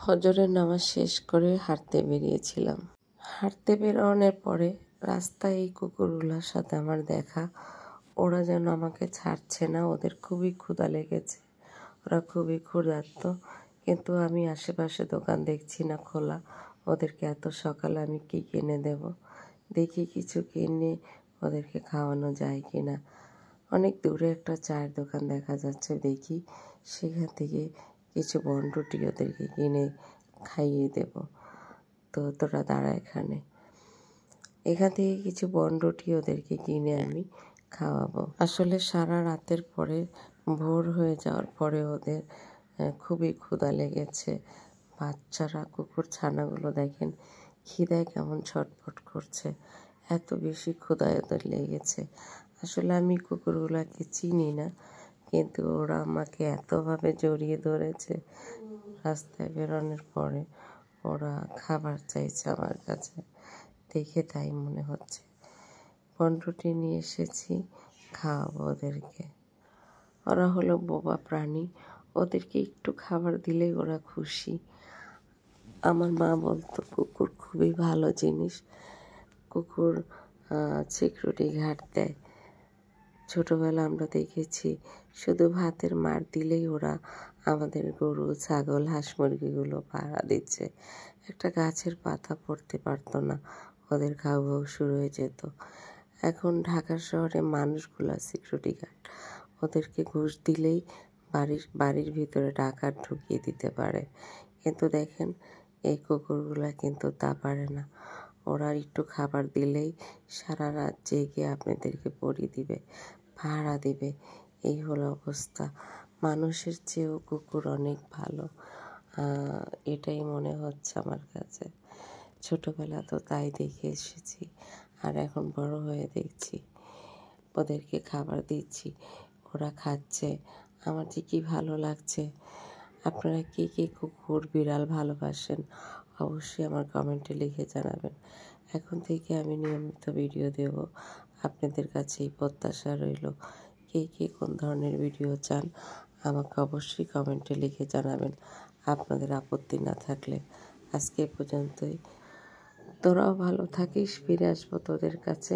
ফজরের নামাজ শেষ করে হাঁটতে বেরিয়েছিলাম। হাঁটতে বেরোনোর পরে রাস্তায় এই কুকুরগুলোর সাথে আমার দেখা। ওরা যেন আমাকে ছাড়ছে না, ওদের খুবই ক্ষুধা লেগেছে, ওরা খুবই ক্ষুধার্ত। কিন্তু আমি আশেপাশে দোকান দেখছি না খোলা, ওদেরকে এত সকালে আমি কি কিনে দেব। দেখি কিছু কিনে ওদেরকে খাওয়ানো যায় কি না। অনেক দূরে একটা চায়ের দোকান দেখা যাচ্ছে, দেখি সেখান থেকে কিছু বনরুটি ওদেরকে কিনে খাইয়ে দেব। তো তোরা দাঁড়া এখান থেকে কিছু বনরুটি ওদেরকে কিনে আমি খাওয়াবো। আসলে সারা রাতের পরে ভোর হয়ে যাওয়ার পরে ওদের খুবই ক্ষুধা লেগেছে। বাচ্চারা কুকুর ছানাগুলো দেখেন খিদায় কেমন ছটফট করছে, এত বেশি ক্ষুধায় ওদের লেগেছে। আসলে আমি কুকুরগুলোকে চিনি না, কিন্তু ওরা আমাকে এতভাবে জড়িয়ে ধরেছে। রাস্তায় বেরোনোর পরে ওরা খাবার চাইছে আমার কাছে, দেখে তাই মনে হচ্ছে। বনরুটি নিয়ে এসেছি, খাওয়াবো ওদেরকে। ওরা হলো বোবা প্রাণী, ওদেরকে একটু খাবার দিলেই ওরা খুশি। আমার মা বলতো কুকুর খুবই ভালো জিনিস, কুকুর সিকিউরিটি গার্ড দেয়। ছোটোবেলা আমরা দেখেছি শুধু ভাতের মার দিলেই ওরা আমাদের গরু, ছাগল, হাঁস মুরগিগুলো পাহারা দিচ্ছে। একটা গাছের পাতা পড়তে পারতো না, ওদের ঘাউ ঘাউ শুরু হয়ে যেত। এখন ঢাকা শহরে মানুষগুলো সিকিউরিটি গার্ড, ওদেরকে ঘুষ দিলেই বাড়ির ভিতরে ডাকাত ঢুকিয়ে দিতে পারে। কিন্তু দেখেন এই কুকুরগুলা কিন্তু তা পারে না। ওরা একটু খাবার দিলেই সারা রাত জেগে আপনাদেরকে পড়ি দিবে, পাহারা দিবে। এই হলো অবস্থা। মানুষের চেয়েও কুকুর অনেক ভালো, এটাই মনে হচ্ছে আমার কাছে। ছোটোবেলা তো তাই দেখে এসেছি, আর এখন বড় হয়ে দেখছি ওদেরকে খাবার দিচ্ছি, ওরা খাচ্ছে, আমার যে কী ভালো লাগছে। আপনারা কে কে কুকুর বিড়াল ভালোবাসেন অবশ্যই আমার কমেন্টে লিখে জানাবেন। এখন থেকে আমি নিয়মিত ভিডিও দেব, আপনাদের কাছে এই প্রত্যাশা রইল। কে কে কোন ধরনের ভিডিও চান আমাকে অবশ্যই কমেন্টে লিখে জানাবেন, আপনাদের আপত্তি না থাকলে। আজকে এ পর্যন্তই। তোরাও ভালো থাকিস, ফিরে আসবো তোদের কাছে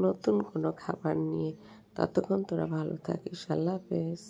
নতুন কোনো খাবার নিয়ে। ততক্ষণ তোরা ভালো থাকিস। আল্লাহ হাফেজ।